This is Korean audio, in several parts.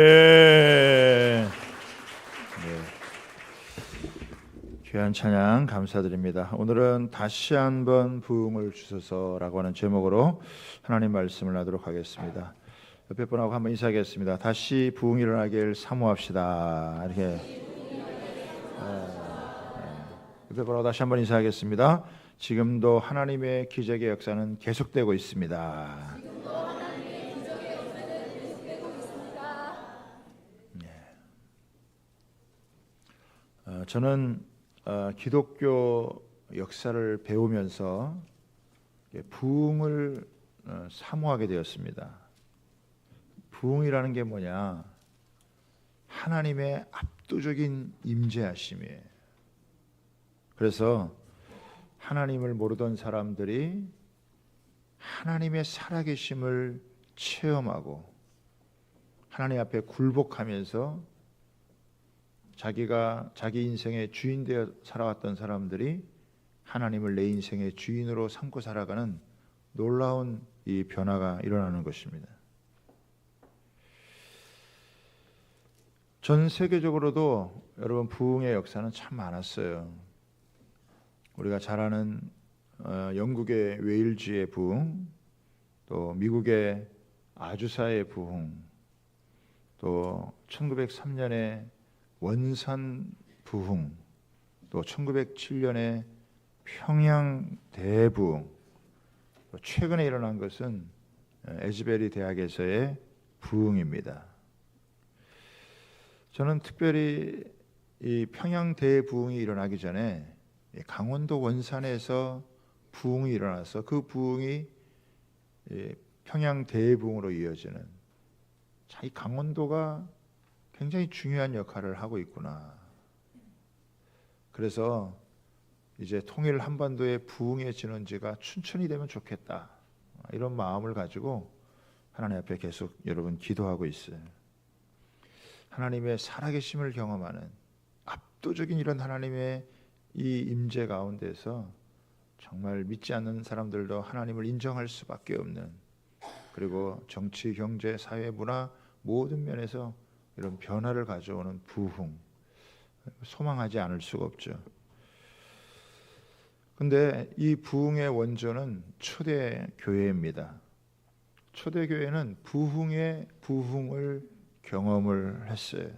네. 귀한 찬양 감사드립니다. 오늘은 다시 한번 부흥을 주소서라고 하는 제목으로 하나님 말씀을 나누도록 하겠습니다. 옆에 분하고 한번 인사하겠습니다. 다시 부흥이 일어나길 사모합시다. 이렇게 옆에 분하고 다시 한번 인사하겠습니다. 지금도 하나님의 기적의 역사는 계속되고 있습니다. 저는 기독교 역사를 배우면서 부흥을 사모하게 되었습니다. 부흥이라는 게 뭐냐? 하나님의 압도적인 임재하심이에요. 그래서 하나님을 모르던 사람들이 하나님의 살아계심을 체험하고 하나님 앞에 굴복하면서 자기가 자기 인생의 주인 되어 살아왔던 사람들이 하나님을 내 인생의 주인으로 삼고 살아가는 놀라운 이 변화가 일어나는 것입니다. 전 세계적으로도 여러분 부흥의 역사는 참 많았어요. 우리가 잘 아는 영국의 웨일즈의 부흥, 또 미국의 아주사의 부흥, 또 1903년에 원산 부흥, 또 1907년에 평양 대부흥, 또 최근에 일어난 것은 에즈베리 대학에서의 부흥입니다. 저는 특별히 이 평양 대부흥이 일어나기 전에 강원도 원산에서 부흥이 일어나서 그 부흥이 평양 대부흥으로 이어지는, 이 강원도가 굉장히 중요한 역할을 하고 있구나. 그래서 이제 통일 한반도의 부흥의 진원지가 춘천이 되면 좋겠다, 이런 마음을 가지고 하나님 앞에 계속 여러분 기도하고 있어요. 하나님의 살아계심을 경험하는 압도적인 이런 하나님의 이 임재 가운데서 정말 믿지 않는 사람들도 하나님을 인정할 수밖에 없는, 그리고 정치, 경제, 사회, 문화 모든 면에서 이런 변화를 가져오는 부흥, 소망하지 않을 수가 없죠. 근데 이 부흥의 원조는 초대교회입니다. 초대교회는 부흥의 부흥을 경험을 했어요.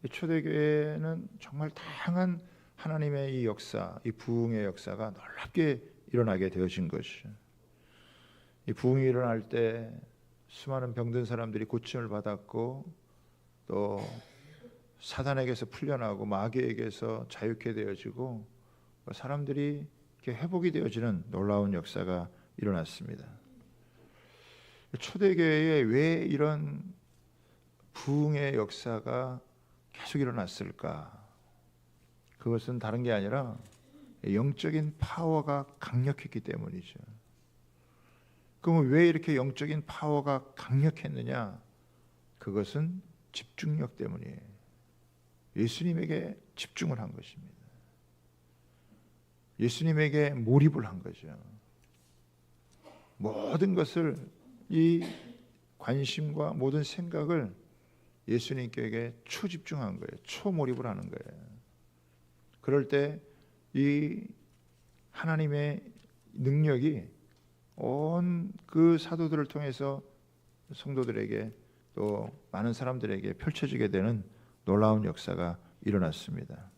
이 초대교회는 정말 다양한 하나님의 이 역사, 이 부흥의 역사가 놀랍게 일어나게 되어진 것이죠. 이 부흥이 일어날 때 수많은 병든 사람들이 고침을 받았고, 또 사단에게서 풀려나고 마귀에게서 자유케 되어지고 사람들이 이렇게 회복이 되어지는 놀라운 역사가 일어났습니다. 초대교회에 왜 이런 부흥의 역사가 계속 일어났을까? 그것은 다른 게 아니라 영적인 파워가 강력했기 때문이죠. 그럼 왜 이렇게 영적인 파워가 강력했느냐? 그것은 집중력 때문이에요. 예수님에게 집중을 한 것입니다. 예수님에게 몰입을 한 거죠. 모든 것을, 이 관심과 모든 생각을 예수님께 초집중한 거예요. 초몰입을 하는 거예요. 그럴 때 이 하나님의 능력이 온 그 사도들을 통해서 성도들에게 또 많은 사람들에게 펼쳐지게 되는 놀라운 역사가 일어났습니다.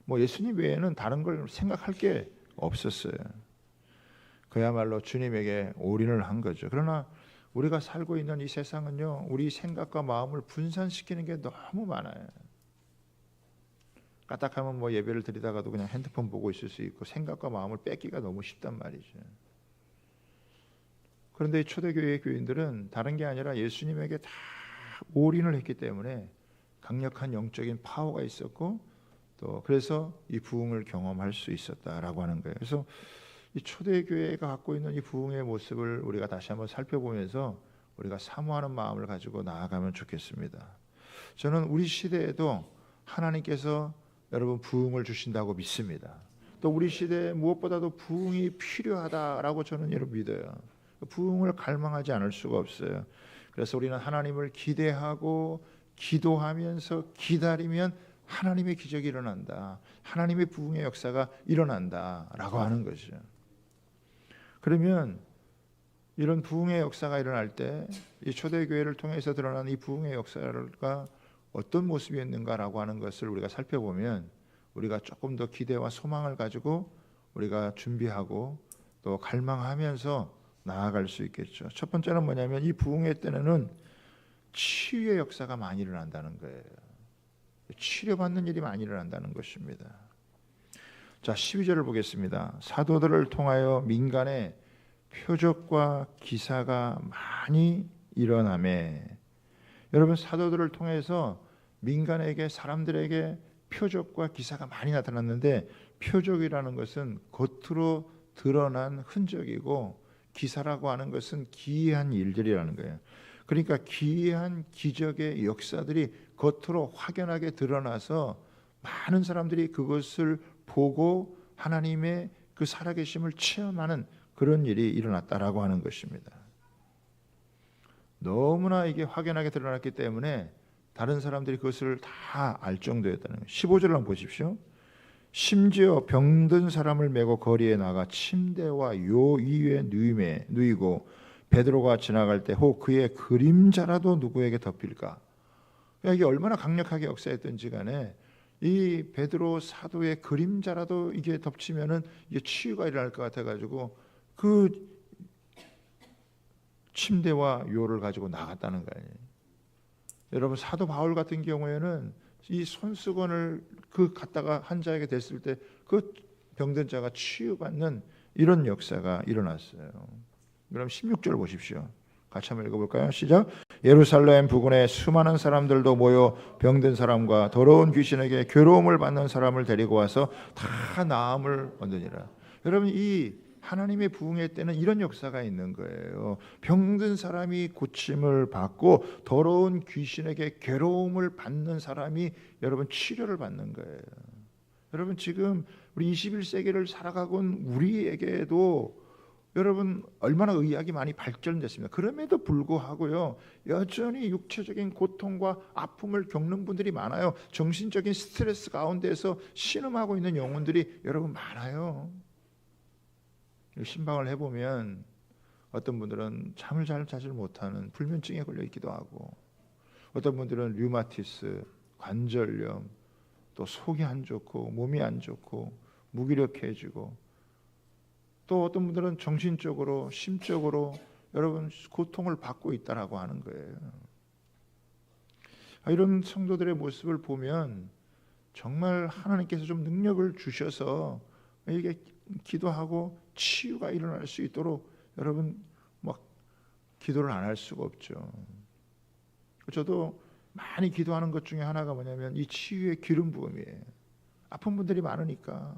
뭐 예수님 외에는 다른 걸 생각할 게 없었어요. 그야말로 주님에게 올인을 한 거죠. 그러나 우리가 살고 있는 이 세상은요, 우리 생각과 마음을 분산시키는 게 너무 많아요. 까딱하면 뭐 예배를 드리다가도 그냥 핸드폰 보고 있을 수 있고, 생각과 마음을 뺏기가 너무 쉽단 말이죠. 그런데 이 초대교회의 교인들은 다른 게 아니라 예수님에게 다 올인을 했기 때문에 강력한 영적인 파워가 있었고, 또 그래서 이 부흥을 경험할 수 있었다라고 하는 거예요. 그래서 이 초대교회가 갖고 있는 이 부흥의 모습을 우리가 다시 한번 살펴보면서 우리가 사모하는 마음을 가지고 나아가면 좋겠습니다. 저는 우리 시대에도 하나님께서 여러분 부흥을 주신다고 믿습니다. 또 우리 시대에 무엇보다도 부흥이 필요하다라고 저는 여러분 믿어요. 부흥을 갈망하지 않을 수가 없어요. 그래서 우리는 하나님을 기대하고 기도하면서 기다리면 하나님의 기적이 일어난다. 하나님의 부흥의 역사가 일어난다라고 하는 것이죠. 그러면 이런 부흥의 역사가 일어날 때 이 초대교회를 통해서 드러나는 이 부흥의 역사가 어떤 모습이었는가라고 하는 것을 우리가 살펴보면 우리가 조금 더 기대와 소망을 가지고 우리가 준비하고 또 갈망하면서 나아갈 수 있겠죠. 첫 번째는 뭐냐면 이 부흥의 때는 치유의 역사가 많이 일어난다는 거예요. 치료받는 일이 많이 일어난다는 것입니다. 자, 12절을 보겠습니다. 사도들을 통하여 민간에 표적과 기사가 많이 일어나매. 여러분, 사도들을 통해서 민간에게 사람들에게 표적과 기사가 많이 나타났는데 표적이라는 것은 겉으로 드러난 흔적이고 기사라고 하는 것은 기이한 일들이라는 거예요. 그러니까 기이한 기적의 역사들이 겉으로 확연하게 드러나서 많은 사람들이 그것을 보고 하나님의 그 살아계심을 체험하는 그런 일이 일어났다라고 하는 것입니다. 너무나 이게 확연하게 드러났기 때문에 다른 사람들이 그것을 다 알 정도였다는 거예요. 15절을 한번 보십시오. 심지어 병든 사람을 메고 거리에 나가 침대와 요 위에 누이고 베드로가 지나갈 때 혹 그의 그림자라도 누구에게 덮일까? 이게 얼마나 강력하게 역사했던지 간에 이 베드로 사도의 그림자라도 이게 덮치면은 이게 치유가 일어날 것 같아가지고 그 침대와 요를 가지고 나갔다는 거예요. 여러분, 사도 바울 같은 경우에는 이 손수건을 그 갖다가 환자에게 댔을 때 그 병든 자가 치유받는 이런 역사가 일어났어요. 그럼 16절 보십시오. 같이 한번 읽어볼까요? 시작. 예루살렘 부근에 수많은 사람들도 모여 병든 사람과 더러운 귀신에게 괴로움을 받는 사람을 데리고 와서 다 나음을 얻으니라. 여러분, 이 하나님의 부흥의 때는 이런 역사가 있는 거예요. 병든 사람이 고침을 받고 더러운 귀신에게 괴로움을 받는 사람이 여러분 치료를 받는 거예요. 여러분, 지금 우리 21세기를 살아가고 있는 우리에게도 여러분 얼마나 의학이 많이 발전됐습니다. 그럼에도 불구하고요, 여전히 육체적인 고통과 아픔을 겪는 분들이 많아요. 정신적인 스트레스 가운데서 신음하고 있는 영혼들이 여러분 많아요. 신방을 해보면 어떤 분들은 잠을 잘 자지 못하는 불면증에 걸려 있기도 하고, 어떤 분들은 류마티스, 관절염, 또 속이 안 좋고 몸이 안 좋고 무기력해지고, 또 어떤 분들은 정신적으로 심적으로 여러분 고통을 받고 있다라고 하는 거예요. 이런 성도들의 모습을 보면 정말 하나님께서 좀 능력을 주셔서 이게 기도하고 치유가 일어날 수 있도록 여러분 막 기도를 안 할 수가 없죠. 저도 많이 기도하는 것 중에 하나가 뭐냐면 이 치유의 기름 부음이에요. 아픈 분들이 많으니까,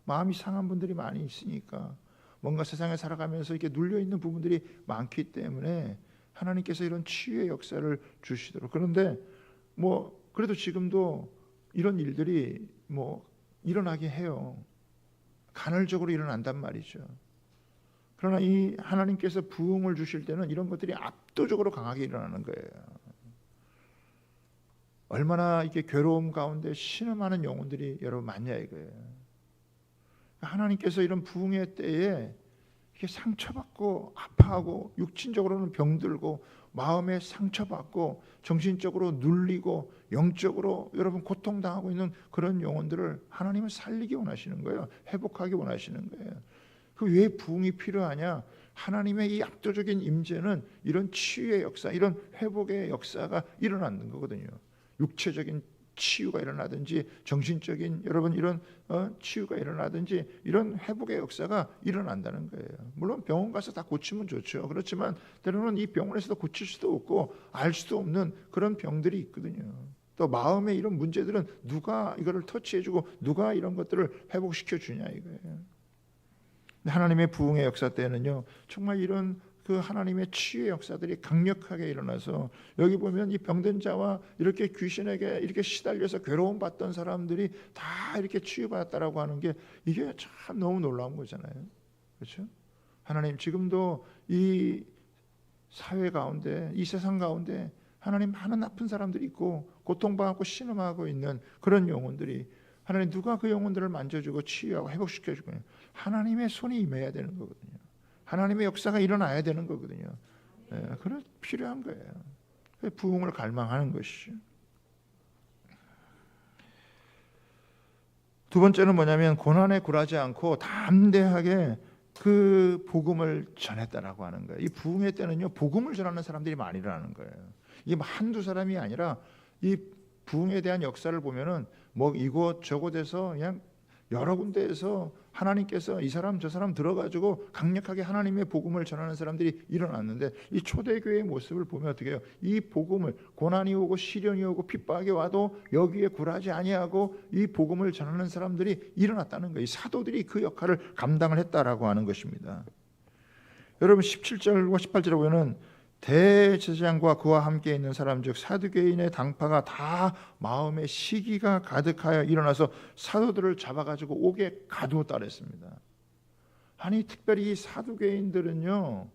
마음이 상한 분들이 많이 있으니까, 뭔가 세상에 살아가면서 이렇게 눌려 있는 부분들이 많기 때문에 하나님께서 이런 치유의 역사를 주시도록. 그런데 뭐 그래도 지금도 이런 일들이 뭐 일어나게 해요. 간헐적으로 일어난단 말이죠. 그러나 이 하나님께서 부흥을 주실 때는 이런 것들이 압도적으로 강하게 일어나는 거예요. 얼마나 이게 괴로움 가운데 신음하는 영혼들이 여러분 많냐 이거예요. 하나님께서 이런 부흥의 때에 이렇게 상처받고 아파하고 육신적으로는 병들고 마음에 상처받고 정신적으로 눌리고 영적으로 여러분 고통당하고 있는 그런 영혼들을 하나님은 살리기 원하시는 거예요. 회복하기 원하시는 거예요. 그 왜 부흥이 필요하냐? 하나님의 이 압도적인 임재는 이런 치유의 역사, 이런 회복의 역사가 일어나는 거거든요. 육체적인 치유가 일어나든지 정신적인 여러분 이런 치유가 일어나든지 이런 회복의 역사가 일어난다는 거예요. 물론 병원 가서 다 고치면 좋죠. 그렇지만 때로는 이 병원에서도 고칠 수도 없고 알 수도 없는 그런 병들이 있거든요. 또 마음의 이런 문제들은 누가 이거를 터치해주고 누가 이런 것들을 회복시켜 주냐 이거예요. 하나님의 부흥의 역사 때는요, 정말 이런 그 하나님의 치유의 역사들이 강력하게 일어나서 여기 보면 이 병든 자와 이렇게 귀신에게 이렇게 시달려서 괴로움 받던 사람들이 다 이렇게 치유받았다라고 하는 게 이게 참 너무 놀라운 거잖아요. 그렇죠? 하나님 지금도 이 사회 가운데, 이 세상 가운데 하나님 많은 아픈 사람들이 있고 고통받고 신음하고 있는 그런 영혼들이, 하나님 누가 그 영혼들을 만져주고 치유하고 회복시켜주고, 하나님의 손이 임해야 되는 거거든요. 하나님의 역사가 일어나야 되는 거거든요. 그런 필요한 거예요. 부흥을 갈망하는 것이죠. 두 번째는 뭐냐면 고난에 굴하지 않고 담대하게 그 복음을 전했다라고 하는 거예요. 이 부흥의 때는요, 복음을 전하는 사람들이 많이 일어나는 거예요. 이게 한두 사람이 아니라 이 부흥에 대한 역사를 보면은 뭐 이곳 저곳에서 그냥 여러 군데에서 하나님께서 이 사람 저 사람 들어가지고 강력하게 하나님의 복음을 전하는 사람들이 일어났는데, 이 초대교회의 모습을 보면 어떻게 해요? 이 복음을, 고난이 오고 시련이 오고 핍박이 와도 여기에 굴하지 아니하고 이 복음을 전하는 사람들이 일어났다는 거예요. 이 사도들이 그 역할을 감당을 했다라고 하는 것입니다. 여러분 17절과 18절에 보면은 대제사장과 그와 함께 있는 사람 즉 사두개인의 당파가 다 마음에 시기가 가득하여 일어나서 사도들을 잡아가지고 옥에 가두었다 그랬습니다. 아니 특별히 이 사두개인들은요,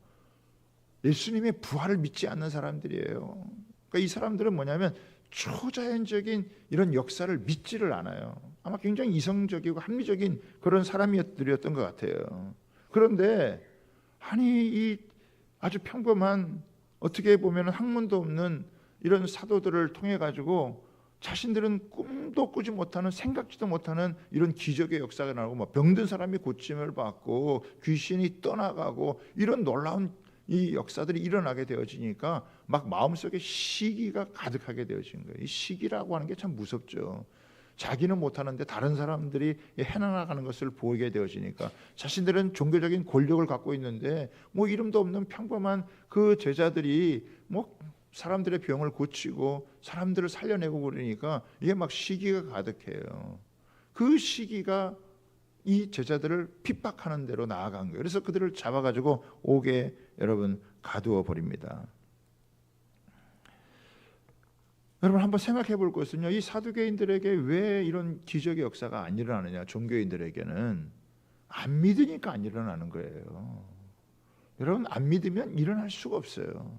예수님의 부활을 믿지 않는 사람들이에요. 그러니까 이 사람들은 뭐냐면 초자연적인 이런 역사를 믿지를 않아요. 아마 굉장히 이성적이고 합리적인 그런 사람들이었던 것 같아요. 그런데 아니 이 아주 평범한, 어떻게 보면 학문도 없는 이런 사도들을 통해 가지고 자신들은 꿈도 꾸지 못하는, 생각지도 못하는 이런 기적의 역사가 나오고, 뭐 병든 사람이 고침을 받고 귀신이 떠나가고 이런 놀라운 이 역사들이 일어나게 되어지니까 막 마음속에 시기가 가득하게 되어진 거예요. 이 시기라고 하는 게 참 무섭죠. 자기는 못하는데 다른 사람들이 해나가는 것을 보이게 되어지니까 자신들은 종교적인 권력을 갖고 있는데 뭐 이름도 없는 평범한 그 제자들이 뭐 사람들의 병을 고치고 사람들을 살려내고 그러니까 이게 막 시기가 가득해요. 그 시기가 이 제자들을 핍박하는 대로 나아간 거예요. 그래서 그들을 잡아가지고 옥에 여러분 가두어 버립니다. 여러분 한번 생각해 볼 것은요, 이 사두개인들에게 왜 이런 기적의 역사가 안 일어나느냐? 종교인들에게는 안 믿으니까 안 일어나는 거예요. 여러분 안 믿으면 일어날 수가 없어요.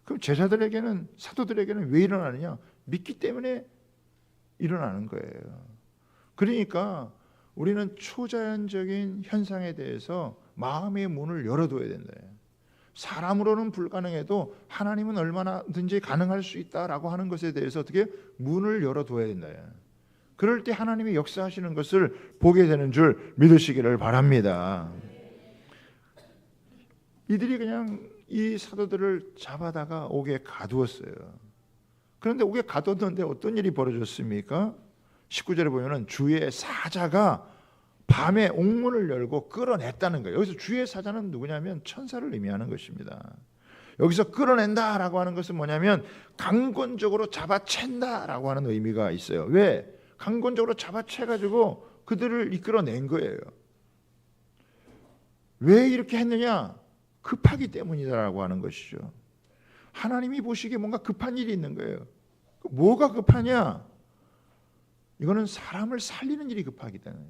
그럼 제자들에게는, 사도들에게는 왜 일어나느냐? 믿기 때문에 일어나는 거예요. 그러니까 우리는 초자연적인 현상에 대해서 마음의 문을 열어둬야 된다. 사람으로는 불가능해도 하나님은 얼마나든지 가능할 수 있다라고 하는 것에 대해서 어떻게 문을 열어둬야 된다. 그럴 때 하나님이 역사하시는 것을 보게 되는 줄 믿으시기를 바랍니다. 이들이 그냥 이 사도들을 잡아다가 옥에 가두었어요. 그런데 옥에 가두었는데 어떤 일이 벌어졌습니까? 19절에 보면은 주의 사자가 밤에 옥문을 열고 끌어냈다는 거예요. 여기서 주의 사자는 누구냐면 천사를 의미하는 것입니다. 여기서 끌어낸다라고 하는 것은 뭐냐면 강권적으로 잡아챈다라고 하는 의미가 있어요. 왜? 강권적으로 잡아채가지고 그들을 이끌어낸 거예요. 왜 이렇게 했느냐? 급하기 때문이다라고 하는 것이죠. 하나님이 보시기에 뭔가 급한 일이 있는 거예요. 뭐가 급하냐? 이거는 사람을 살리는 일이 급하기 때문에,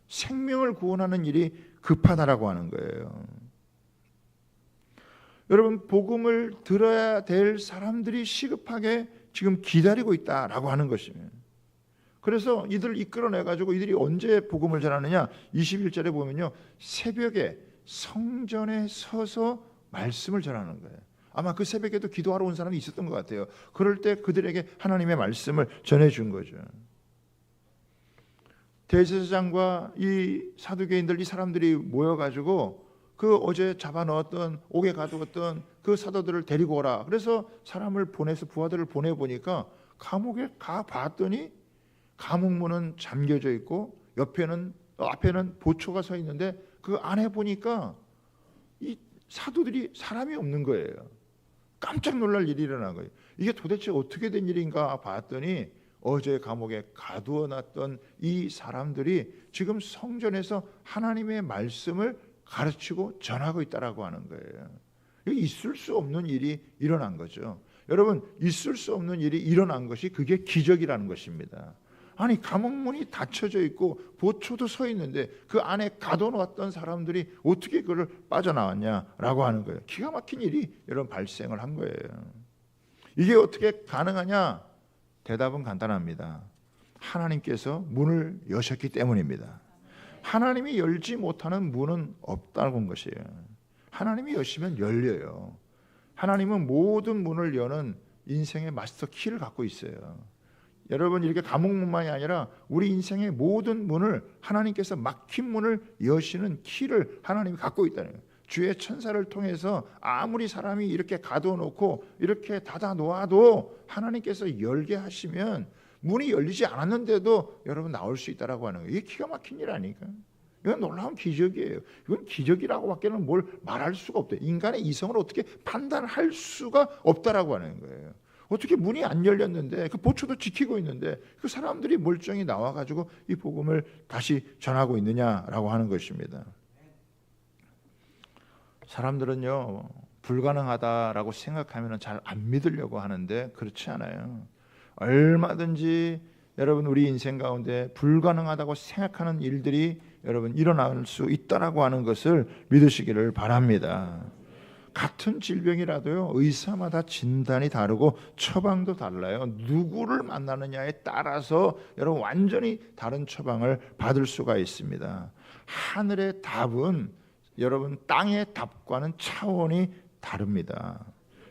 생명을 구원하는 일이 급하다라고 하는 거예요. 여러분 복음을 들어야 될 사람들이 시급하게 지금 기다리고 있다라고 하는 것입니다. 그래서 이들을 이끌어내가지고 이들이 언제 복음을 전하느냐? 21절에 보면요, 새벽에 성전에 서서 말씀을 전하는 거예요. 아마 그 새벽에도 기도하러 온 사람이 있었던 것 같아요. 그럴 때 그들에게 하나님의 말씀을 전해준 거죠. 대제사장과 이 사두개인들, 이 사람들이 모여가지고 그 어제 잡아넣었던, 옥에 가두었던 그 사도들을 데리고 오라. 그래서 사람을 보내서 부하들을 보내보니까 감옥에 가 봤더니 감옥문은 잠겨져 있고 앞에는 보초가 서 있는데 그 안에 보니까 이 사도들이 사람이 없는 거예요. 깜짝 놀랄 일이 일어난 거예요. 이게 도대체 어떻게 된 일인가 봤더니 어제 감옥에 가두어 놨던 이 사람들이 지금 성전에서 하나님의 말씀을 가르치고 전하고 있다라고 하는 거예요. 있을 수 없는 일이 일어난 거죠. 여러분, 있을 수 없는 일이 일어난 것이 그게 기적이라는 것입니다. 아니 감옥문이 닫혀져 있고 보초도 서 있는데 그 안에 가둬놓았던 사람들이 어떻게 그걸 빠져나왔냐라고 하는 거예요. 기가 막힌 일이 여러분 발생을 한 거예요. 이게 어떻게 가능하냐? 대답은 간단합니다. 하나님께서 문을 여셨기 때문입니다. 하나님이 열지 못하는 문은 없다는 것이에요. 하나님이 여시면 열려요. 하나님은 모든 문을 여는 인생의 마스터 키를 갖고 있어요. 여러분 이렇게 감옥문만이 아니라 우리 인생의 모든 문을 하나님께서 막힌 문을 여시는 키를 하나님이 갖고 있다는 거예요. 주의 천사를 통해서 아무리 사람이 이렇게 가둬놓고 이렇게 닫아 놓아도 하나님께서 열게 하시면 문이 열리지 않았는데도 여러분 나올 수 있다라고 하는 거예요. 이게 기가 막힌 일 아니까? 이건 놀라운 기적이에요. 이건 기적이라고밖에는 뭘 말할 수가 없대요. 인간의 이성을 어떻게 판단할 수가 없다라고 하는 거예요. 어떻게 문이 안 열렸는데 그 보초도 지키고 있는데 그 사람들이 멀쩡히 나와가지고 이 복음을 다시 전하고 있느냐라고 하는 것입니다. 사람들은요 불가능하다라고 생각하면 잘 안 믿으려고 하는데 그렇지 않아요. 얼마든지 여러분 우리 인생 가운데 불가능하다고 생각하는 일들이 여러분 일어날 수 있다라고 하는 것을 믿으시기를 바랍니다. 같은 질병이라도요 의사마다 진단이 다르고 처방도 달라요. 누구를 만나느냐에 따라서 여러분 완전히 다른 처방을 받을 수가 있습니다. 하늘의 답은 여러분 땅의 답과는 차원이 다릅니다.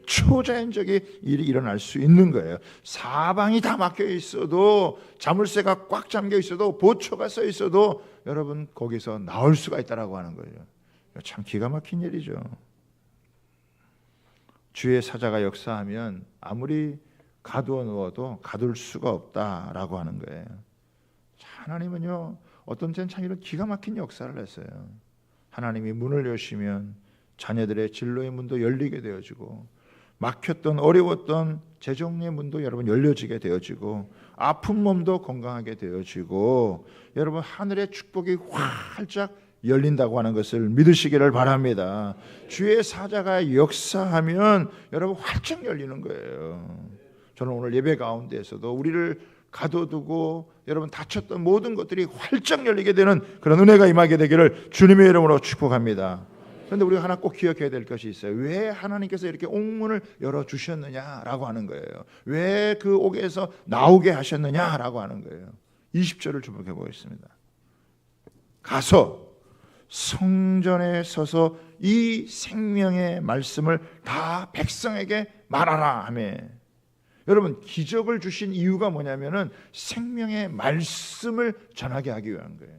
초자연적인 일이 일어날 수 있는 거예요. 사방이 다 막혀 있어도 자물쇠가 꽉 잠겨 있어도 보초가 써 있어도 여러분 거기서 나올 수가 있다라고 하는 거예요. 참 기가 막힌 일이죠. 주의 사자가 역사하면 아무리 가두어 놓아도 가둘 수가 없다라고 하는 거예요. 하나님은요 어떤 때는 참 이런 기가 막힌 역사를 했어요. 하나님이 문을 여시면 자녀들의 진로의 문도 열리게 되어지고 막혔던 어려웠던 재정의 문도 여러분 열려지게 되어지고 아픈 몸도 건강하게 되어지고 여러분 하늘의 축복이 활짝 열린다고 하는 것을 믿으시기를 바랍니다. 주의 사자가 역사하면 여러분 활짝 열리는 거예요. 저는 오늘 예배 가운데에서도 우리를 가둬두고 여러분 다쳤던 모든 것들이 활짝 열리게 되는 그런 은혜가 임하게 되기를 주님의 이름으로 축복합니다. 그런데 우리가 하나 꼭 기억해야 될 것이 있어요. 왜 하나님께서 이렇게 옥문을 열어주셨느냐라고 하는 거예요. 왜 그 옥에서 나오게 하셨느냐라고 하는 거예요. 20절을 주목해 보겠습니다. 가서 성전에 서서 이 생명의 말씀을 다 백성에게 말하라 하며, 여러분 기적을 주신 이유가 뭐냐면은 생명의 말씀을 전하게 하기 위한 거예요.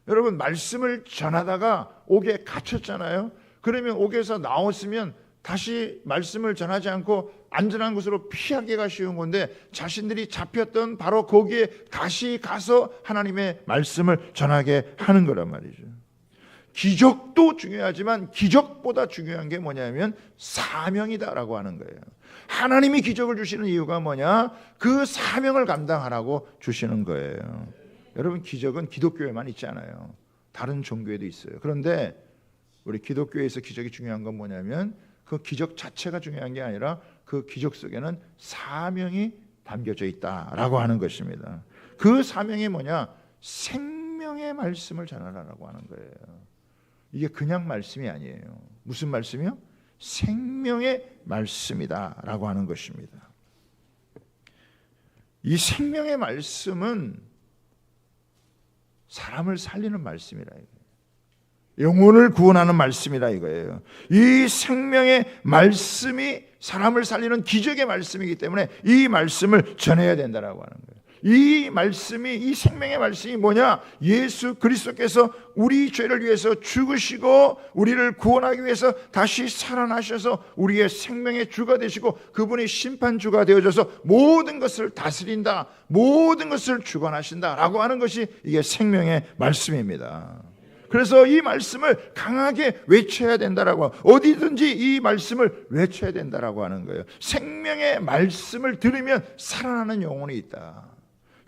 여러분 말씀을 전하다가 옥에 갇혔잖아요. 그러면 옥에서 나왔으면 다시 말씀을 전하지 않고 안전한 곳으로 피하기가 쉬운 건데 자신들이 잡혔던 바로 거기에 다시 가서 하나님의 말씀을 전하게 하는 거란 말이죠. 기적도 중요하지만 기적보다 중요한 게 뭐냐면 사명이다라고 하는 거예요. 하나님이 기적을 주시는 이유가 뭐냐? 그 사명을 감당하라고 주시는 거예요. 여러분 기적은 기독교에만 있지 않아요. 다른 종교에도 있어요. 그런데 우리 기독교에서 기적이 중요한 건 뭐냐면 그 기적 자체가 중요한 게 아니라 그 기적 속에는 사명이 담겨져 있다라고 하는 것입니다. 그 사명이 뭐냐? 생명의 말씀을 전하라고 하는 거예요. 이게 그냥 말씀이 아니에요. 무슨 말씀이요? 생명의 말씀이다라고 하는 것입니다. 이 생명의 말씀은 사람을 살리는 말씀이라 이거예요. 영혼을 구원하는 말씀이라 이거예요. 이 생명의 말씀이 사람을 살리는 기적의 말씀이기 때문에 이 말씀을 전해야 된다라고 하는 거예요. 이 말씀이, 이 생명의 말씀이 뭐냐? 예수 그리스도께서 우리 죄를 위해서 죽으시고 우리를 구원하기 위해서 다시 살아나셔서 우리의 생명의 주가 되시고 그분이 심판주가 되어져서 모든 것을 다스린다, 모든 것을 주관하신다라고 하는 것이 이게 생명의 말씀입니다. 그래서 이 말씀을 강하게 외쳐야 된다라고, 어디든지 이 말씀을 외쳐야 된다라고 하는 거예요. 생명의 말씀을 들으면 살아나는 영혼이 있다.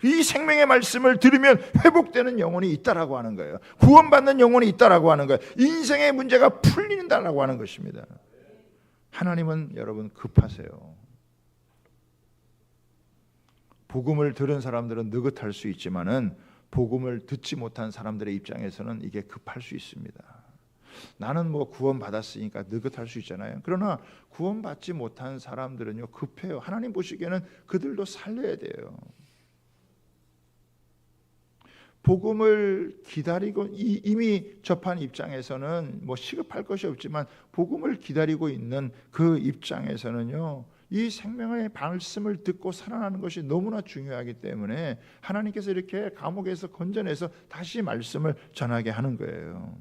이 생명의 말씀을 들으면 회복되는 영혼이 있다라고 하는 거예요. 구원받는 영혼이 있다라고 하는 거예요. 인생의 문제가 풀린다라고 하는 것입니다. 하나님은 여러분 급하세요. 복음을 들은 사람들은 느긋할 수 있지만은 복음을 듣지 못한 사람들의 입장에서는 이게 급할 수 있습니다. 나는 뭐 구원 받았으니까 느긋할 수 있잖아요. 그러나 구원 받지 못한 사람들은요 급해요. 하나님 보시기에는 그들도 살려야 돼요. 복음을 기다리고 이미 접한 입장에서는 뭐 시급할 것이 없지만 복음을 기다리고 있는 그 입장에서는요 이 생명의 말씀을 듣고 살아나는 것이 너무나 중요하기 때문에 하나님께서 이렇게 감옥에서 건져내서 다시 말씀을 전하게 하는 거예요.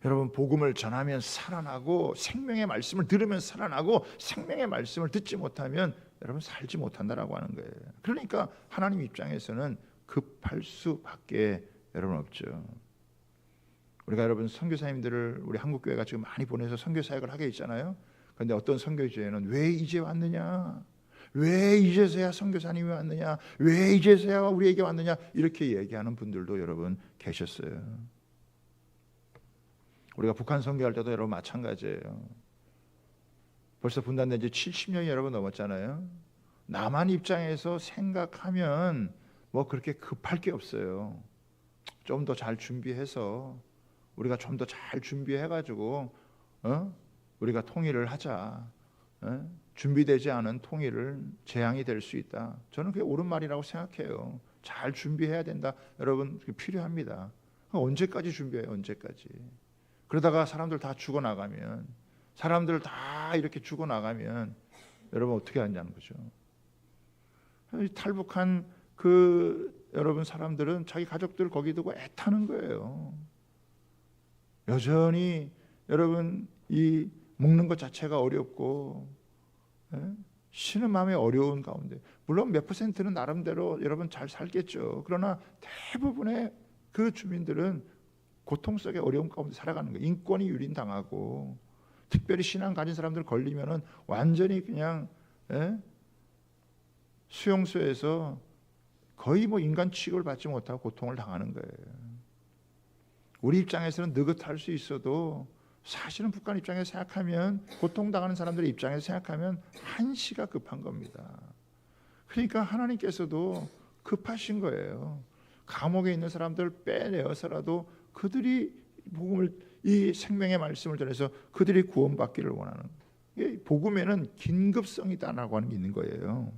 여러분 복음을 전하면 살아나고 생명의 말씀을 들으면 살아나고 생명의 말씀을 듣지 못하면 여러분 살지 못한다라고 하는 거예요. 그러니까 하나님 입장에서는 급할 수밖에 여러분 없죠. 우리가 여러분 선교사님들을 우리 한국교회가 지금 많이 보내서 선교 사역을 하게 있잖아요. 그런데 어떤 선교지에는 왜 이제 왔느냐, 왜 이제서야 선교사님이 왔느냐, 왜 이제서야 우리에게 왔느냐 이렇게 얘기하는 분들도 여러분 계셨어요. 우리가 북한 선교할 때도 여러분 마찬가지예요. 벌써 분단된 지 70년이 여러분 넘었잖아요. 남한 입장에서 생각하면 뭐 그렇게 급할 게 없어요. 좀 더 잘 준비해서 우리가 좀 더 잘 준비해가지고 우리가 통일을 하자. 준비되지 않은 통일을 재앙이 될 수 있다. 저는 그게 옳은 말이라고 생각해요. 잘 준비해야 된다. 여러분 필요합니다. 언제까지 준비해요? 언제까지? 그러다가 사람들 다 죽어나가면 사람들 다 이렇게 죽어나가면 여러분 어떻게 하냐는 거죠. 탈북한 그 여러분 사람들은 자기 가족들 거기 두고 애타는 거예요. 여전히 여러분 이 먹는 것 자체가 어렵고 쉬는 마음이 어려운 가운데 물론 몇 퍼센트는 나름대로 여러분 잘 살겠죠. 그러나 대부분의 그 주민들은 고통 속에 어려움 가운데 살아가는 거예요. 인권이 유린당하고 특별히 신앙 가진 사람들 걸리면은 완전히 그냥 수용소에서 거의 뭐 인간 취급을 받지 못하고 고통을 당하는 거예요. 우리 입장에서는 느긋할 수 있어도 사실은 북한 입장에서 생각하면 고통당하는 사람들의 입장에서 생각하면 한시가 급한 겁니다. 그러니까 하나님께서도 급하신 거예요. 감옥에 있는 사람들을 빼내어서라도 그들이 복음을 이 생명의 말씀을 전해서 그들이 구원받기를 원하는 거예요. 복음에는 긴급성이다라고 하는 게 있는 거예요.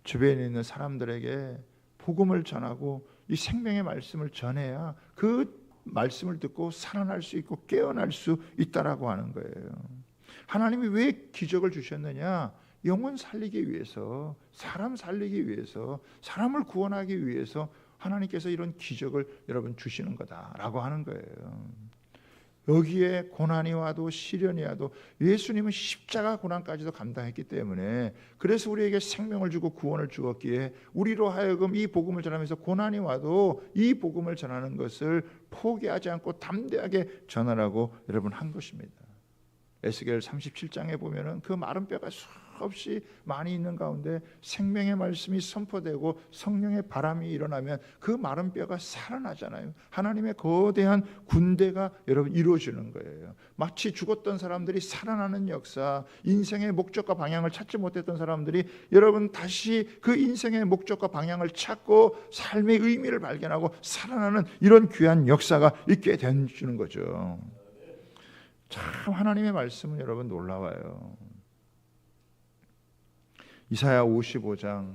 주변에 있는 사람들에게 복음을 전하고 이 생명의 말씀을 전해야 그 말씀을 듣고 살아날 수 있고 깨어날 수 있다라고 하는 거예요. 하나님이 왜 기적을 주셨느냐? 영혼 살리기 위해서, 사람 살리기 위해서, 사람을 구원하기 위해서 하나님께서 이런 기적을 여러분 주시는 거다라고 하는 거예요. 여기에 고난이 와도 시련이 와도 예수님은 십자가 고난까지도 감당했기 때문에 그래서 우리에게 생명을 주고 구원을 주었기에 우리로 하여금 이 복음을 전하면서 고난이 와도 이 복음을 전하는 것을 포기하지 않고 담대하게 전하라고 여러분 한 것입니다. 에스겔 37장에 보면은 그 마른 뼈가 수없이 많이 있는 가운데 생명의 말씀이 선포되고 성령의 바람이 일어나면 그 마른 뼈가 살아나잖아요. 하나님의 거대한 군대가 여러분 이루어지는 거예요. 마치 죽었던 사람들이 살아나는 역사, 인생의 목적과 방향을 찾지 못했던 사람들이 여러분 다시 그 인생의 목적과 방향을 찾고 삶의 의미를 발견하고 살아나는 이런 귀한 역사가 있게 되는 거죠. 참 하나님의 말씀은 여러분 놀라워요. 이사야 55장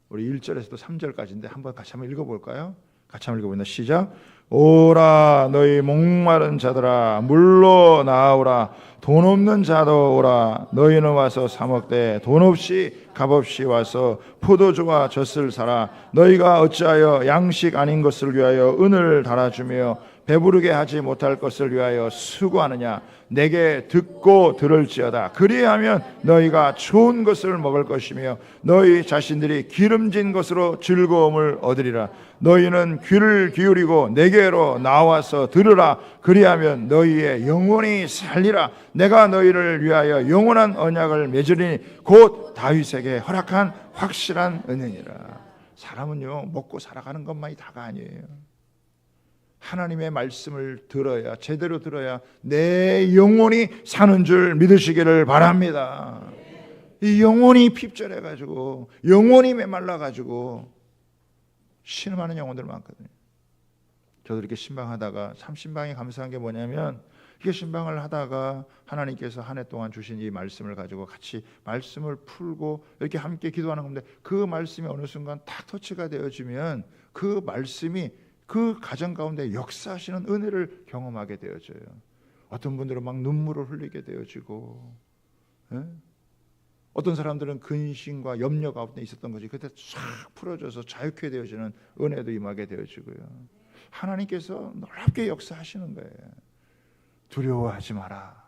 우리 1절에서도 3절까지인데 한번 같이 한번 읽어볼까요? 같이 한번 읽어봅니다. 시작. 오라 너희 목마른 자들아 물로 나오라 돈 없는 자도 오라 너희는 와서 사 먹되 돈 없이 값없이 와서 포도주와 젖을 사라 너희가 어찌하여 양식 아닌 것을 위하여 은을 달아주며 배부르게 하지 못할 것을 위하여 수고하느냐 내게 듣고 들을지어다 그리하면 너희가 좋은 것을 먹을 것이며 너희 자신들이 기름진 것으로 즐거움을 얻으리라 너희는 귀를 기울이고 내게로 나와서 들으라 그리하면 너희의 영혼이 살리라 내가 너희를 위하여 영원한 언약을 맺으리니 곧 다윗에게 허락한 확실한 은혜니라. 사람은요 먹고 살아가는 것만이 다가 아니에요. 하나님의 말씀을 들어야 제대로 들어야 내 영혼이 사는 줄 믿으시기를 바랍니다. 이 영혼이 핍절해가지고 영혼이 메말라가지고 신음하는 영혼들 많거든요. 저도 이렇게 신방하다가 참 신방이 감사한 게 뭐냐면, 이게 신방을 하다가 하나님께서 한 해 동안 주신 이 말씀을 가지고 같이 말씀을 풀고 이렇게 함께 기도하는 건데, 그 말씀이 어느 순간 딱 터치가 되어지면 그 말씀이 그 가정 가운데 역사하시는 은혜를 경험하게 되어져요. 어떤 분들은 막 눈물을 흘리게 되어지고, 어떤 사람들은 근심과 염려 가운데 있었던 것이 그때 쫙 풀어져서 자유케 되어지는 은혜도 임하게 되어지고요. 하나님께서 놀랍게 역사하시는 거예요. 두려워하지 마라,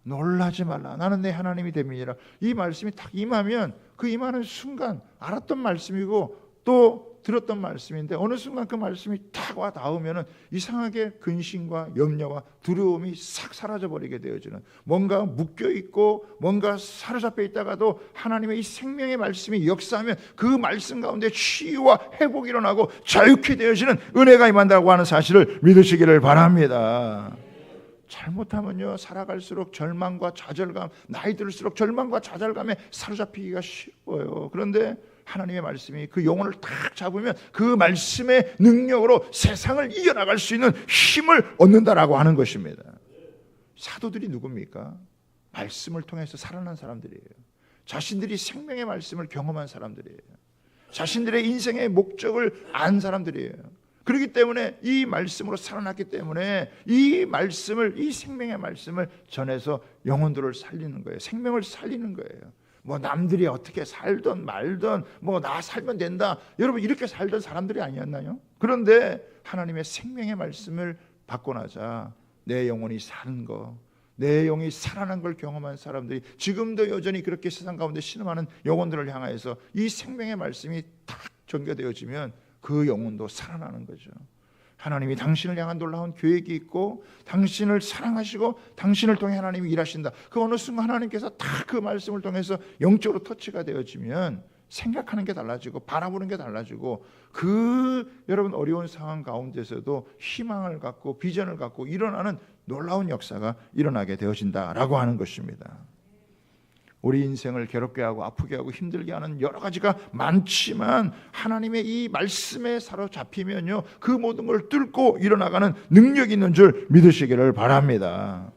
놀라지 말라, 나는 내 하나님이 됨이니라. 이 말씀이 딱 임하면 그 임하는 순간 알았던 말씀이고 또 들었던 말씀인데, 어느 순간 그 말씀이 탁 와 닿으면 이상하게 근심과 염려와 두려움이 싹 사라져버리게 되어지는, 뭔가 묶여있고 뭔가 사로잡혀 있다가도 하나님의 이 생명의 말씀이 역사하면 그 말씀 가운데 치유와 회복이 일어나고 자유케 되어지는 은혜가 임한다고 하는 사실을 믿으시기를 바랍니다. 잘못하면요, 살아갈수록 절망과 좌절감, 나이 들수록 절망과 좌절감에 사로잡히기가 쉬워요. 그런데 하나님의 말씀이 그 영혼을 딱 잡으면 그 말씀의 능력으로 세상을 이겨나갈 수 있는 힘을 얻는다라고 하는 것입니다. 사도들이 누굽니까? 말씀을 통해서 살아난 사람들이에요. 자신들이 생명의 말씀을 경험한 사람들이에요. 자신들의 인생의 목적을 안 사람들이에요. 그렇기 때문에 이 말씀으로 살아났기 때문에 이 말씀을, 이 생명의 말씀을 전해서 영혼들을 살리는 거예요. 생명을 살리는 거예요. 뭐 남들이 어떻게 살던 말던 뭐 나 살면 된다, 여러분 이렇게 살던 사람들이 아니었나요? 그런데 하나님의 생명의 말씀을 받고 나자 내 영혼이 사는 거, 내 영이 살아난 걸 경험한 사람들이 지금도 여전히 그렇게 세상 가운데 신음하는 영혼들을 향하여서 이 생명의 말씀이 딱 전개되어지면 그 영혼도 살아나는 거죠. 하나님이 당신을 향한 놀라운 계획이 있고 당신을 사랑하시고 당신을 통해 하나님이 일하신다. 그 어느 순간 하나님께서 딱 그 말씀을 통해서 영적으로 터치가 되어지면 생각하는 게 달라지고 바라보는 게 달라지고, 그 여러분 어려운 상황 가운데서도 희망을 갖고 비전을 갖고 일어나는 놀라운 역사가 일어나게 되어진다라고 하는 것입니다. 우리 인생을 괴롭게 하고 아프게 하고 힘들게 하는 여러 가지가 많지만 하나님의 이 말씀에 사로잡히면요, 그 모든 걸 뚫고 일어나가는 능력이 있는 줄 믿으시기를 바랍니다.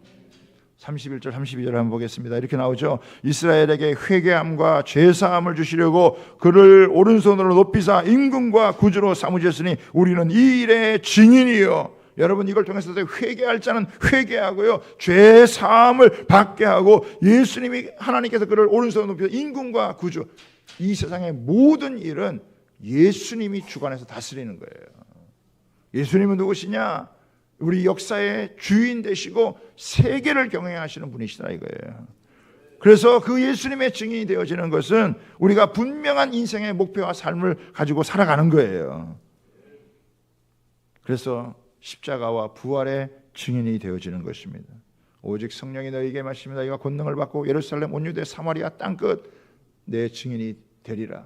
31절 32절 한번 보겠습니다. 이렇게 나오죠. 이스라엘에게 회개함과 죄사함을 주시려고 그를 오른손으로 높이사 임금과 구주로 삼으셨으니 우리는 이 일의 증인이요. 여러분 이걸 통해서 회개할 자는 회개하고요, 죄 사함을 받게 하고, 예수님이 하나님께서 그를 오른손으로 높여 임금과 구주, 이 세상의 모든 일은 예수님이 주관해서 다스리는 거예요. 예수님은 누구시냐? 우리 역사의 주인 되시고 세계를 경영하시는 분이시다 이거예요. 그래서 그 예수님의 증인이 되어지는 것은 우리가 분명한 인생의 목표와 삶을 가지고 살아가는 거예요. 그래서 십자가와 부활의 증인이 되어지는 것입니다. 오직 성령이 너희에게 마시면 너희가 권능을 받고 예루살렘 온 유대 사마리아 땅끝 내 증인이 되리라.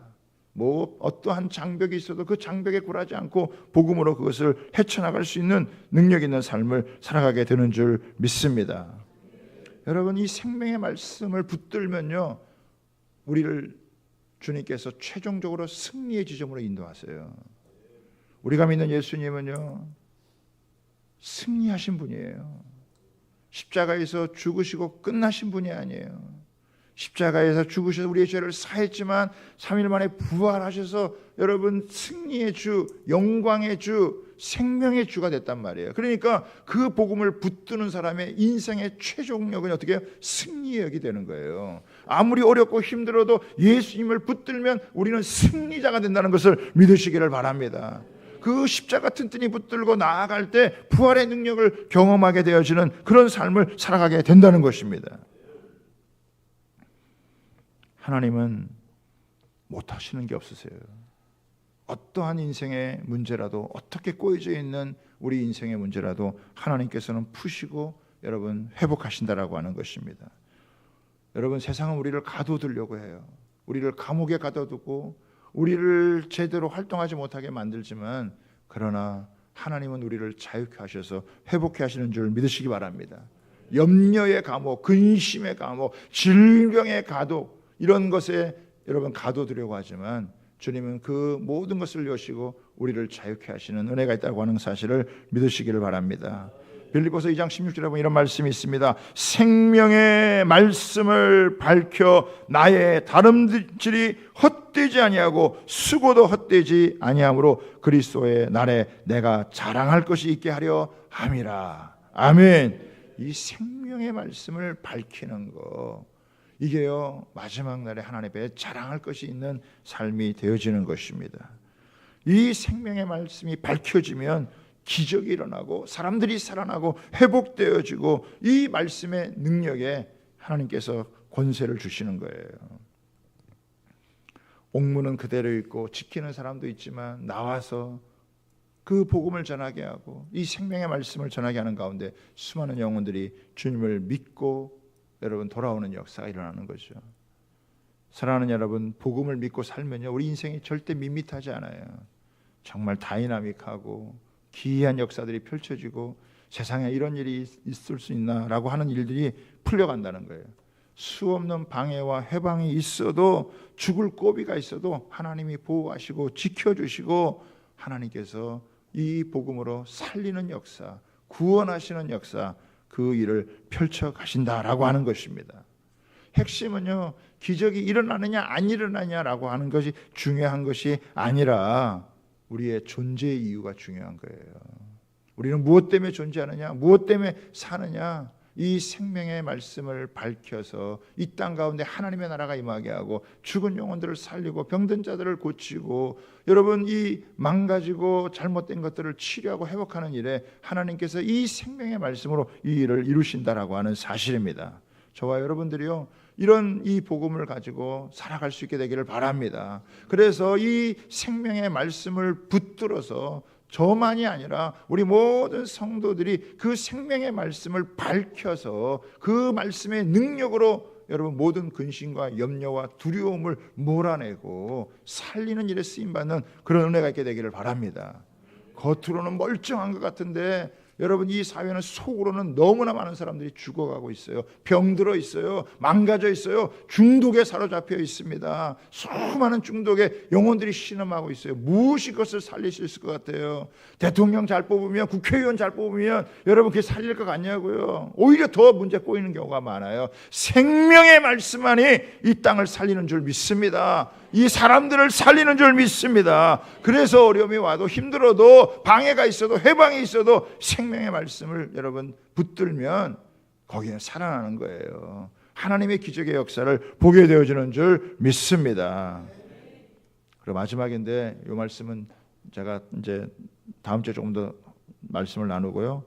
뭐 어떠한 장벽이 있어도 그 장벽에 굴하지 않고 복음으로 그것을 헤쳐나갈 수 있는 능력 있는 삶을 살아가게 되는 줄 믿습니다. 여러분 이 생명의 말씀을 붙들면요, 우리를 주님께서 최종적으로 승리의 지점으로 인도하세요. 우리가 믿는 예수님은요, 승리하신 분이에요. 십자가에서 죽으시고 끝나신 분이 아니에요. 십자가에서 죽으셔서 우리의 죄를 사했지만 3일 만에 부활하셔서 여러분 승리의 주, 영광의 주, 생명의 주가 됐단 말이에요. 그러니까 그 복음을 붙드는 사람의 인생의 최종력은 어떻게 해요? 승리의 역이 되는 거예요. 아무리 어렵고 힘들어도 예수님을 붙들면 우리는 승리자가 된다는 것을 믿으시기를 바랍니다. 그 십자가 튼튼히 붙들고 나아갈 때 부활의 능력을 경험하게 되어지는 그런 삶을 살아가게 된다는 것입니다. 하나님은 못하시는 게 없으세요. 어떠한 인생의 문제라도, 어떻게 꼬여져 있는 우리 인생의 문제라도 하나님께서는 푸시고 여러분 회복하신다라고 하는 것입니다. 여러분 세상은 우리를 가둬두려고 해요. 우리를 감옥에 가둬두고 우리를 제대로 활동하지 못하게 만들지만, 그러나 하나님은 우리를 자유케 하셔서 회복케 하시는 줄 믿으시기 바랍니다. 염려의 감옥, 근심의 감옥, 질병의 가독, 이런 것에 여러분 가둬두려고 하지만 주님은 그 모든 것을 여시고 우리를 자유케 하시는 은혜가 있다고 하는 사실을 믿으시기를 바랍니다. 빌립보서 2장 16절에 보면 이런 말씀이 있습니다. 생명의 말씀을 밝혀 나의 다름질이 헛되지 아니하고 수고도 헛되지 아니하므로 그리스도의 날에 내가 자랑할 것이 있게 하려 함이라. 아멘. 이 생명의 말씀을 밝히는 거, 이게요 마지막 날에 하나님 앞에 자랑할 것이 있는 삶이 되어지는 것입니다. 이 생명의 말씀이 밝혀지면 기적이 일어나고 사람들이 살아나고 회복되어지고 이 말씀의 능력에 하나님께서 권세를 주시는 거예요. 옥문은 그대로 있고 지키는 사람도 있지만 나와서 그 복음을 전하게 하고 이 생명의 말씀을 전하게 하는 가운데 수많은 영혼들이 주님을 믿고 여러분 돌아오는 역사가 일어나는 거죠. 사랑하는 여러분, 복음을 믿고 살면요 우리 인생이 절대 밋밋하지 않아요. 정말 다이나믹하고 기이한 역사들이 펼쳐지고 세상에 이런 일이 있을 수 있나라고 하는 일들이 풀려간다는 거예요. 수없는 방해와 해방이 있어도, 죽을 고비가 있어도 하나님이 보호하시고 지켜주시고 하나님께서 이 복음으로 살리는 역사, 구원하시는 역사, 그 일을 펼쳐 가신다라고 하는 것입니다. 핵심은요 기적이 일어나느냐 안 일어나냐라고 하는 것이 중요한 것이 아니라 우리의 존재의 이유가 중요한 거예요. 우리는 무엇 때문에 존재하느냐, 무엇 때문에 사느냐, 이 생명의 말씀을 밝혀서 이 땅 가운데 하나님의 나라가 임하게 하고 죽은 영혼들을 살리고 병든 자들을 고치고 여러분 이 망가지고 잘못된 것들을 치료하고 회복하는 일에 하나님께서 이 생명의 말씀으로 이 일을 이루신다라고 하는 사실입니다. 저와 여러분들이요 이런 이 복음을 가지고 살아갈 수 있게 되기를 바랍니다. 그래서 이 생명의 말씀을 붙들어서 저만이 아니라 우리 모든 성도들이 그 생명의 말씀을 밝혀서 그 말씀의 능력으로 여러분 모든 근심과 염려와 두려움을 몰아내고 살리는 일에 쓰임받는 그런 은혜가 있게 되기를 바랍니다. 겉으로는 멀쩡한 것 같은데 여러분 이 사회는 속으로는 너무나 많은 사람들이 죽어가고 있어요. 병들어 있어요. 망가져 있어요. 중독에 사로잡혀 있습니다. 수많은 중독에 영혼들이 신음하고 있어요. 무엇이 그것을 살릴 수 있을 것 같아요? 대통령 잘 뽑으면, 국회의원 잘 뽑으면 여러분 그게 살릴 것 같냐고요. 오히려 더 문제 꼬이는 경우가 많아요. 생명의 말씀만이 이 땅을 살리는 줄 믿습니다. 이 사람들을 살리는 줄 믿습니다. 그래서 어려움이 와도 힘들어도 방해가 있어도 해방이 있어도 생명의 말씀을 여러분 붙들면 거기는 살아나는 거예요. 하나님의 기적의 역사를 보게 되어지는 줄 믿습니다. 그리고 마지막인데 이 말씀은 제가 이제 다음 주에 조금 더 말씀을 나누고요.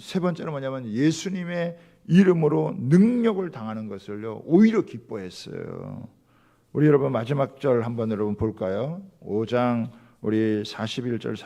세 번째는 뭐냐면 예수님의 이름으로 능력을 당하는 것을요 오히려 기뻐했어요. 우리 여러분 마지막 절 한번 여러분 볼까요? 5장 우리 41절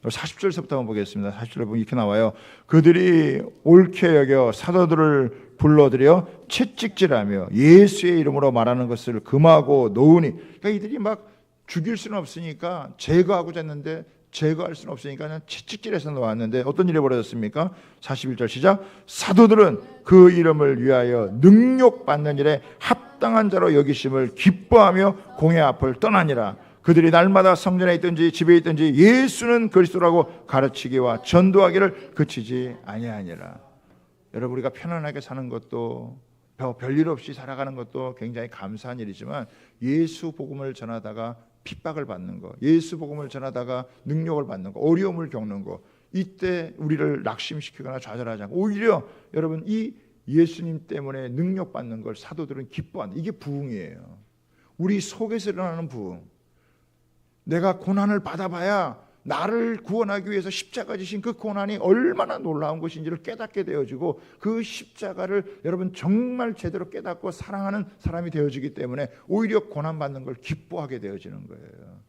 40절서부터 한번 보겠습니다. 40절 보면 이렇게 나와요. 그들이 옳게 여겨 사도들을 불러들여 채찍질하며 예수의 이름으로 말하는 것을 금하고 놓으니, 그러니까 이들이 막 죽일 수는 없으니까 제거하고자 했는데 제거할 수는 없으니까 그냥 채찍질해서 놓았는데 어떤 일이 벌어졌습니까? 41절 시작. 사도들은 그 이름을 위하여 능력받는 일에 합당한 자로 여기심을 기뻐하며 공회 앞을 떠나니라. 그들이 날마다 성전에 있든지 집에 있든지 예수는 그리스도라고 가르치기와 전도하기를 그치지 아니하니라. 여러분 우리가 편안하게 사는 것도 별일 없이 살아가는 것도 굉장히 감사한 일이지만 예수 복음을 전하다가 핍박을 받는 거, 예수 복음을 전하다가 능력을 받는 거, 어려움을 겪는 거, 이때 우리를 낙심시키거나 좌절하지 않고 오히려 여러분 이 예수님 때문에 능력 받는 걸 사도들은 기뻐한다. 이게 부흥이에요. 우리 속에서 일어나는 부흥. 내가 고난을 받아봐야 나를 구원하기 위해서 십자가 지신 그 고난이 얼마나 놀라운 것인지를 깨닫게 되어지고 그 십자가를 여러분 정말 제대로 깨닫고 사랑하는 사람이 되어지기 때문에 오히려 고난받는 걸 기뻐하게 되어지는 거예요.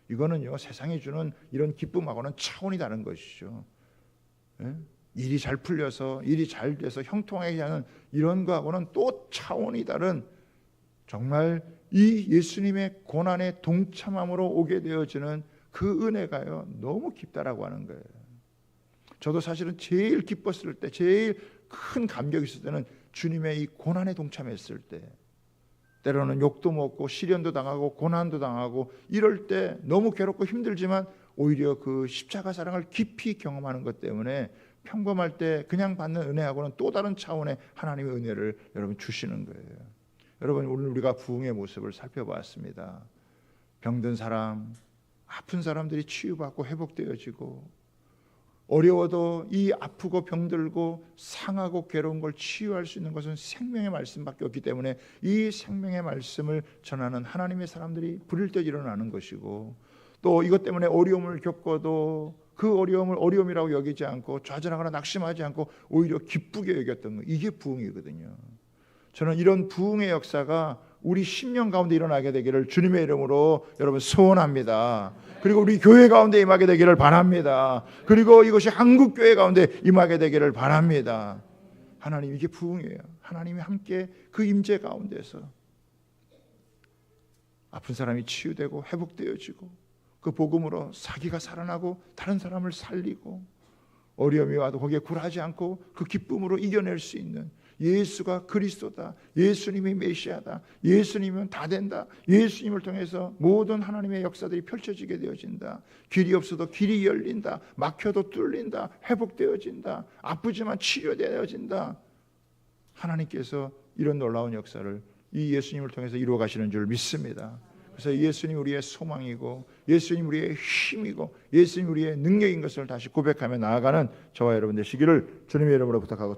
이거는요 세상이 주는 이런 기쁨하고는 차원이 다른 것이죠. 예? 일이 잘 풀려서 일이 잘 돼서 형통하게 하는 이런 거하고는 또 차원이 다른 정말 이 예수님의 고난에 동참함으로 오게 되어지는 그 은혜가요 너무 깊다라고 하는 거예요. 저도 사실은 제일 기뻤을 때, 제일 큰 감격이 있을 때는 주님의 이 고난에 동참했을 때, 때로는 욕도 먹고 시련도 당하고 고난도 당하고 이럴 때 너무 괴롭고 힘들지만 오히려 그 십자가 사랑을 깊이 경험하는 것 때문에 평범할 때 그냥 받는 은혜하고는 또 다른 차원의 하나님의 은혜를 여러분 주시는 거예요. 여러분, 오늘 우리가 부흥의 모습을 살펴보았습니다. 병든 사람, 아픈 사람들이 치유받고 회복되어지고, 어려워도 이 아프고 병들고 상하고 괴로운 걸 치유할 수 있는 것은 생명의 말씀밖에 없기 때문에 이 생명의 말씀을 전하는 하나님의 사람들이 부릴 때 일어나는 것이고, 또 이것 때문에 어려움을 겪어도 그 어려움을 어려움이라고 여기지 않고 좌절하거나 낙심하지 않고 오히려 기쁘게 여겼던 거, 이게 부흥이거든요. 저는 이런 부흥의 역사가 우리 10년 가운데 일어나게 되기를 주님의 이름으로 여러분 소원합니다. 그리고 우리 교회 가운데 임하게 되기를 바랍니다. 그리고 이것이 한국 교회 가운데 임하게 되기를 바랍니다. 하나님, 이게 부흥이에요. 하나님이 함께 그 임재 가운데서 아픈 사람이 치유되고 회복되어지고, 그 복음으로 사기가 살아나고 다른 사람을 살리고, 어려움이 와도 거기에 굴하지 않고 그 기쁨으로 이겨낼 수 있는, 예수가 그리스도다, 예수님이 메시아다, 예수님은 다 된다, 예수님을 통해서 모든 하나님의 역사들이 펼쳐지게 되어진다, 길이 없어도 길이 열린다, 막혀도 뚫린다, 회복되어진다, 아프지만 치료되어진다. 하나님께서 이런 놀라운 역사를 이 예수님을 통해서 이루어 가시는 줄 믿습니다. 그래서 예수님 우리의 소망이고, 예수님 우리의 힘이고, 예수님 우리의 능력인 것을 다시 고백하며 나아가는 저와 여러분 되시기를 주님의 이름으로 부탁하고